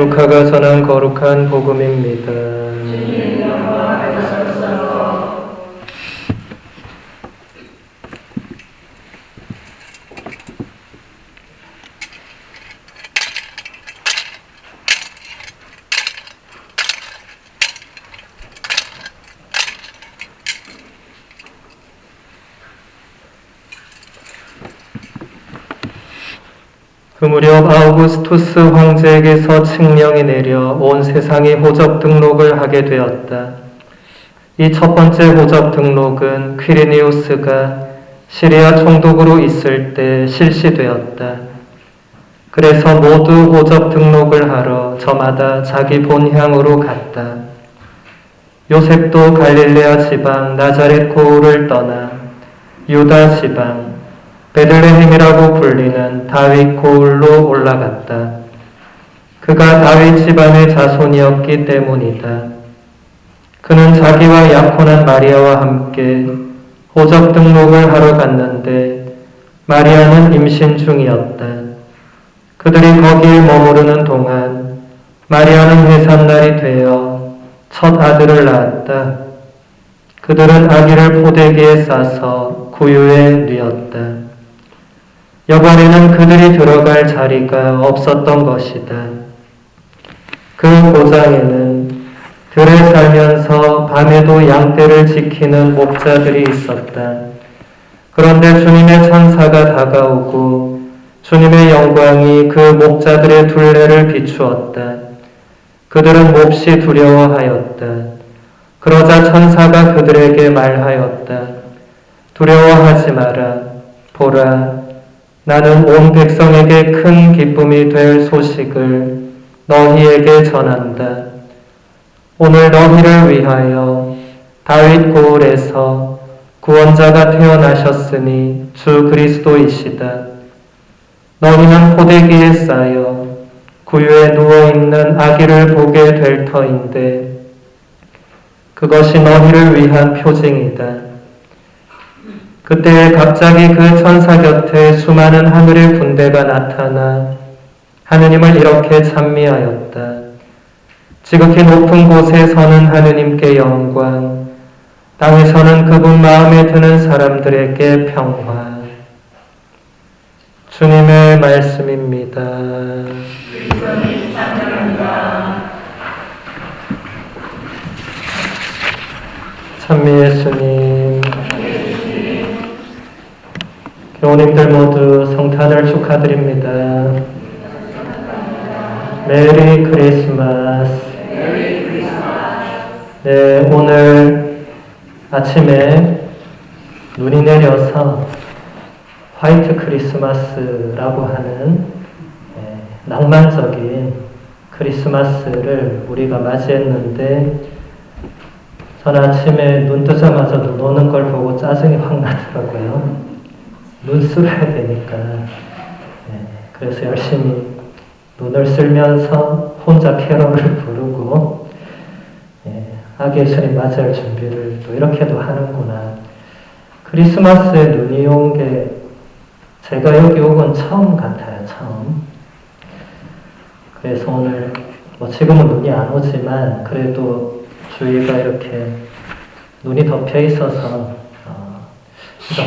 루카가 전한 거룩한 복음입니다. 그 무렵 아우구스투스 황제에게서 칙령이 내려 온 세상이 호접 등록을 하게 되었다. 이 첫 번째 호접 등록은 퀴리니우스가 시리아 총독으로 있을 때 실시되었다. 그래서 모두 호접 등록을 하러 저마다 자기 본향으로 갔다. 요셉도 갈릴레아 지방 나자렛 고을을 떠나 유다 지방 베들레헴이라고 불리는 다윗 고을로 올라갔다. 그가 다윗 집안의 자손이었기 때문이다. 그는 자기와 약혼한 마리아와 함께 호접 등록을 하러 갔는데 마리아는 임신 중이었다. 그들이 거기에 머무르는 동안 마리아는 해산날이 되어 첫 아들을 낳았다. 그들은 아기를 포대기에 싸서 구유에 뉘었다. 여관에는 그들이 들어갈 자리가 없었던 것이다. 그 고장에는 들에 살면서 밤에도 양떼를 지키는 목자들이 있었다. 그런데 주님의 천사가 다가오고 주님의 영광이 그 목자들의 둘레를 비추었다. 그들은 몹시 두려워하였다. 그러자 천사가 그들에게 말하였다. 두려워하지 마라. 보라, 나는 온 백성에게 큰 기쁨이 될 소식을 너희에게 전한다. 오늘 너희를 위하여 다윗 고을에서 구원자가 태어나셨으니 주 그리스도이시다. 너희는 포대기에 쌓여 구유에 누워있는 아기를 보게 될 터인데 그것이 너희를 위한 표징이다. 그때 갑자기 그 천사 곁에 수많은 하늘의 군대가 나타나 하느님을 이렇게 찬미하였다. 지극히 높은 곳에 서는 하느님께 영광, 땅에서는 그분 마음에 드는 사람들에게 평화. 주님의 말씀입니다. 찬미 예수님. 교우님들 모두 성탄을 축하드립니다. 메리 크리스마스. 네, 오늘 아침에 눈이 내려서 화이트 크리스마스라고 하는 낭만적인 크리스마스를 우리가 맞이했는데 저는 아침에 눈 뜨자마자 눈 오는 걸 보고 짜증이 확 나더라고요. 눈 쓸어야 되니까. 그래서 열심히 눈을 쓸면서 혼자 캐럴을 부르고 아기 예수님 맞이할 준비를 또 이렇게도 하는구나. 크리스마스에 눈이 온 게 제가 여기 온 건 처음 같아요. 처음. 그래서 오늘 지금은 눈이 안 오지만 그래도 주위가 이렇게 눈이 덮여 있어서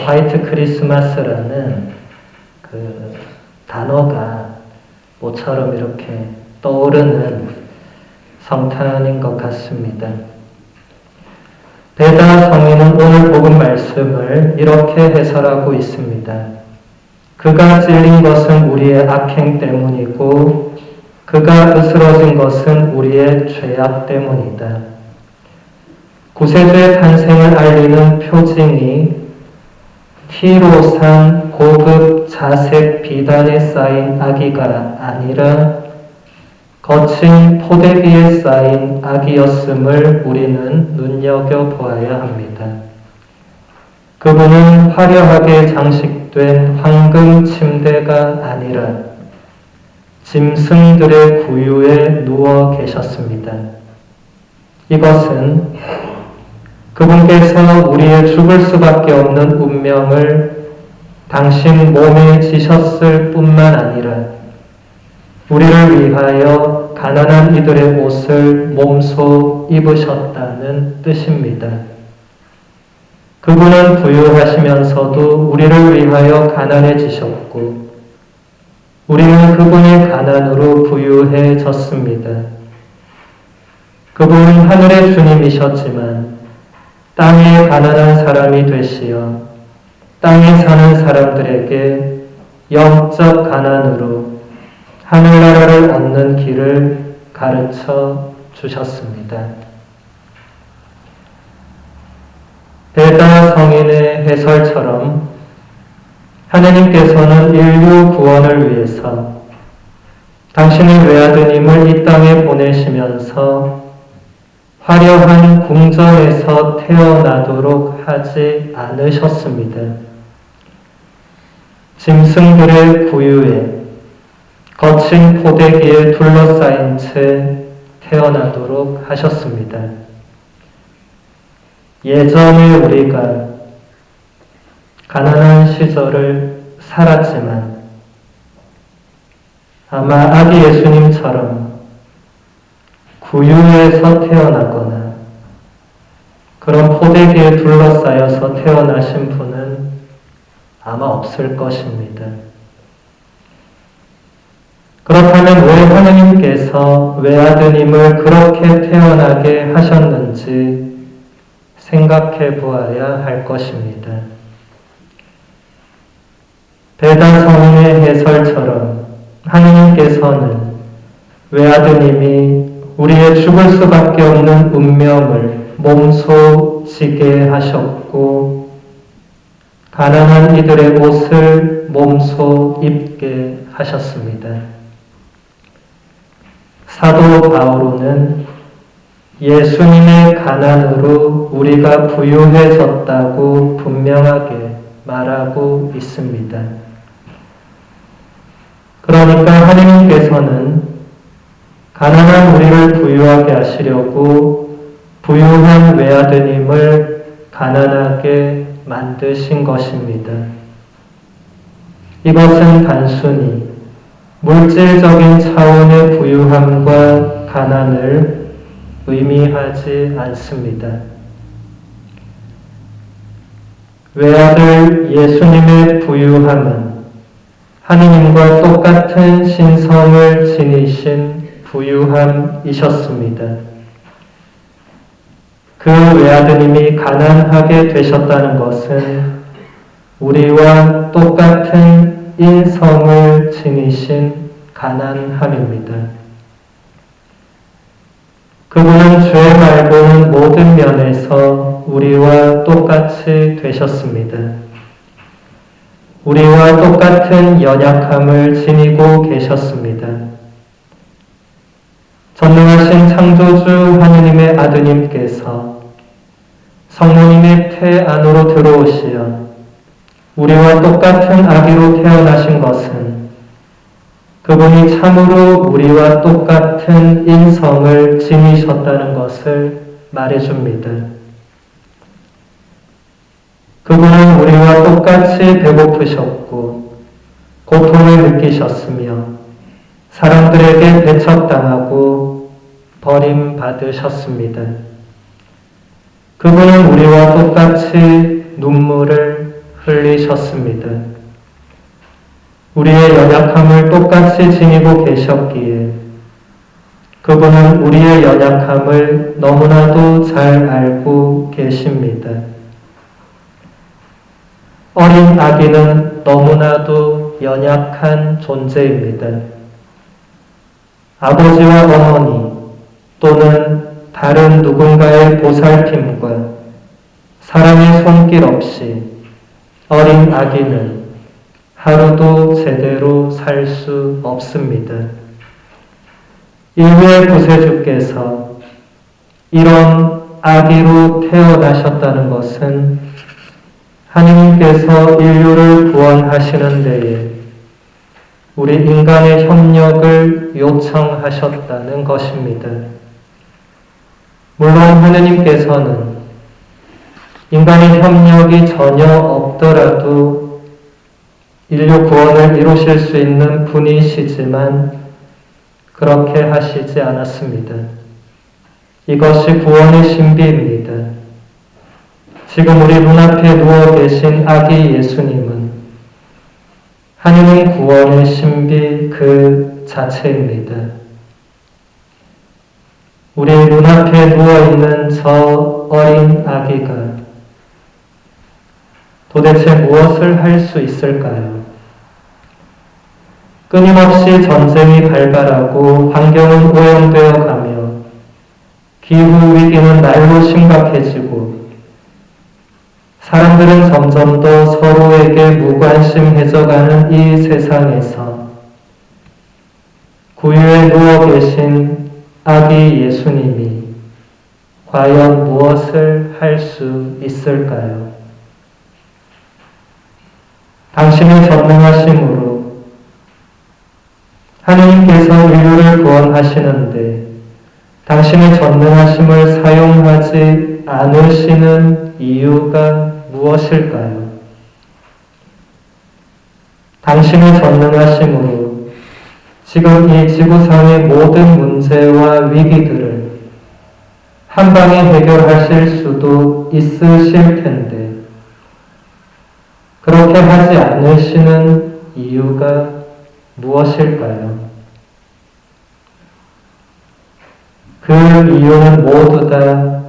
화이트 크리스마스라는 그 단어가 모처럼 이렇게 떠오르는 성탄인 것 같습니다. 베다 성인은 오늘 복음 말씀을 이렇게 해설하고 있습니다. 그가 찔린 것은 우리의 악행 때문이고 그가 으스러진 것은 우리의 죄악 때문이다. 구세주의 탄생을 알리는 표징이 티로 산 고급 자색 비단에 쌓인 아기가 아니라 거친 포대기에 쌓인 아기였음을 우리는 눈여겨보아야 합니다. 그분은 화려하게 장식된 황금 침대가 아니라 짐승들의 구유에 누워 계셨습니다. 이것은 그분께서 우리의 죽을 수밖에 없는 운명을 당신 몸에 지셨을 뿐만 아니라 우리를 위하여 가난한 이들의 옷을 몸소 입으셨다는 뜻입니다. 그분은 부유하시면서도 우리를 위하여 가난해지셨고 우리는 그분의 가난으로 부유해졌습니다. 그분은 하늘의 주님이셨지만 땅에 가난한 사람이 되시어 땅에 사는 사람들에게 영적 가난으로 하늘나라를 얻는 길을 가르쳐 주셨습니다. 베다 성인의 해설처럼 하나님께서는 인류 구원을 위해서 당신의 외아드님을 이 땅에 보내시면서 화려한 궁전에서 태어나도록 하지 않으셨습니다. 짐승들의 구유에 거친 포대기에 둘러싸인 채 태어나도록 하셨습니다. 예전에 우리가 가난한 시절을 살았지만 아마 아기 예수님처럼 구유에서 태어나거나 그런 포대기에 둘러싸여서 태어나신 분은 아마 없을 것입니다. 그렇다면 왜 하나님께서 외아드님을 그렇게 태어나게 하셨는지 생각해 보아야 할 것입니다. 베다 성인의 해설처럼 하나님께서는 외아드님이 우리의 죽을 수밖에 없는 운명을 몸소 지게 하셨고 가난한 이들의 옷을 몸소 입게 하셨습니다. 사도 바오로는 예수님의 가난으로 우리가 부유해졌다고 분명하게 말하고 있습니다. 그러니까 하나님께서는 가난한 우리를 부유하게 하시려고 부유한 외아드님을 가난하게 만드신 것입니다. 이것은 단순히 물질적인 차원의 부유함과 가난을 의미하지 않습니다. 외아들 예수님의 부유함은 하느님과 똑같은 신성을 지니신 부유함이셨습니다. 그 외아드님이 가난하게 되셨다는 것은 우리와 똑같은 인성을 지니신 가난함입니다. 그분은 죄 말고는 모든 면에서 우리와 똑같이 되셨습니다. 우리와 똑같은 연약함을 지니고 계셨습니다. 전능하신 창조주 하느님의 아드님께서 성모님의 태 안으로 들어오시어 우리와 똑같은 아기로 태어나신 것은 그분이 참으로 우리와 똑같은 인성을 지니셨다는 것을 말해줍니다. 그분은 우리와 똑같이 배고프셨고 고통을 느끼셨으며 사람들에게 배척당하고 버림받으셨습니다. 그분은 우리와 똑같이 눈물을 흘리셨습니다. 우리의 연약함을 똑같이 지니고 계셨기에 그분은 우리의 연약함을 너무나도 잘 알고 계십니다. 어린 아기는 너무나도 연약한 존재입니다. 아버지와 어머니 또는 다른 누군가의 보살핌과 사랑의 손길 없이 어린 아기는 하루도 제대로 살 수 없습니다. 인류의 구세주께서 이런 아기로 태어나셨다는 것은 하느님께서 인류를 구원하시는 데에 우리 인간의 협력을 요청하셨다는 것입니다. 물론 하느님께서는 인간의 협력이 전혀 없더라도 인류 구원을 이루실 수 있는 분이시지만 그렇게 하시지 않았습니다. 이것이 구원의 신비입니다. 지금 우리 눈앞에 누워 계신 아기 예수님은 하느님 구원의 신비 그 자체입니다. 우리 눈앞에 누워있는 저 어린 아기가 도대체 무엇을 할 수 있을까요? 끊임없이 전쟁이 발발하고 환경은 오염되어 가며 기후 위기는 날로 심각해지고 사람들은 점점 더 서로에게 무관심해져가는 이 세상에서 구유에 누워 계신 아기 예수님이 과연 무엇을 할 수 있을까요? 당신의 전능하심으로 하느님께서 인류를 구원하시는데 당신의 전능하심을 사용하지 않으시는 이유가 무엇일까요? 당신의 전능하심으로 지금 이 지구상의 모든 문제와 위기들을 한 방에 해결하실 수도 있으실 텐데 그렇게 하지 않으시는 이유가 무엇일까요? 그 이유는 모두 다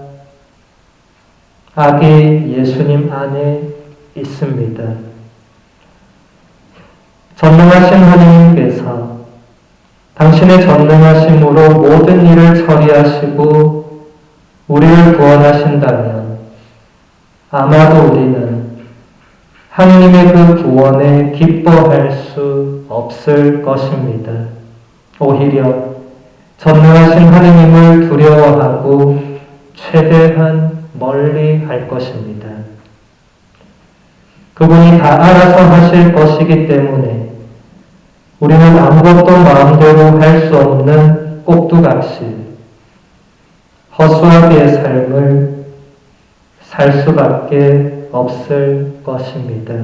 아기 예수님 안에 있습니다. 전능하신 하느님께서 당신의 전능하심으로 모든 일을 처리하시고 우리를 구원하신다면 아마도 우리는 하느님의 그 구원에 기뻐할 수 없을 것입니다. 오히려 전능하신 하느님을 두려워하고 최대한 멀리 할 것입니다. 그분이 다 알아서 하실 것이기 때문에 우리는 아무것도 마음대로 할 수 없는 꼭두각시, 허수아비의 삶을 살 수밖에 없을 것입니다.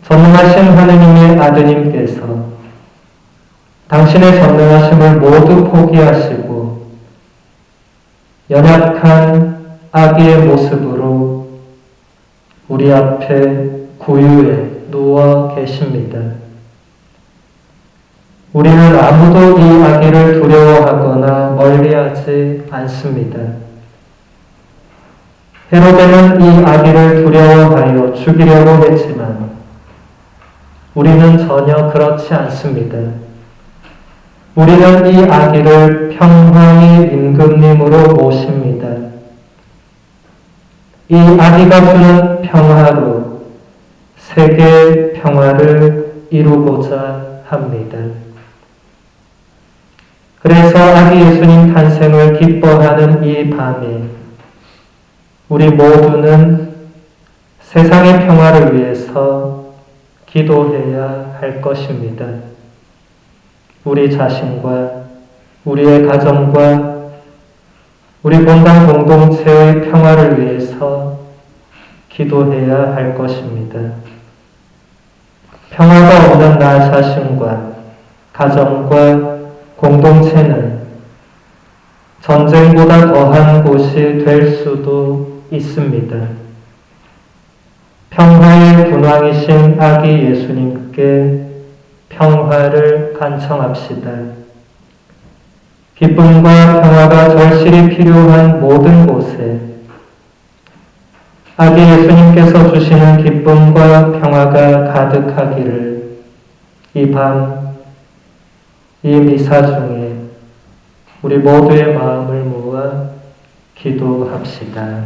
전능하신 하느님의 아드님께서 당신의 전능하심을 모두 포기하시고 연약한 아기의 모습으로 우리 앞에 구유에 누워 계십니다. 우리는 아무도 이 아기를 두려워하거나 멀리하지 않습니다. 헤로데는 이 아기를 두려워하여 죽이려고 했지만 우리는 전혀 그렇지 않습니다. 우리는 이 아기를 평화의 임금님으로 모십니다. 이 아기가 주는 평화로 세계의 평화를 이루고자 합니다. 그래서 아기 예수님 탄생을 기뻐하는 이 밤에 우리 모두는 세상의 평화를 위해서 기도해야 할 것입니다. 우리 자신과 우리의 가정과 우리 본당 공동체의 평화를 위해서 기도해야 할 것입니다. 평화가 없는 나 자신과 가정과 공동체는 전쟁보다 더한 곳이 될 수도 있습니다. 평화의 분왕이신 아기 예수님께 평화를 간청합시다. 기쁨과 평화가 절실히 필요한 모든 곳에 아기 예수님께서 주시는 기쁨과 평화가 가득하기를 이 밤, 이 미사 중에 우리 모두의 마음을 모아 기도합시다.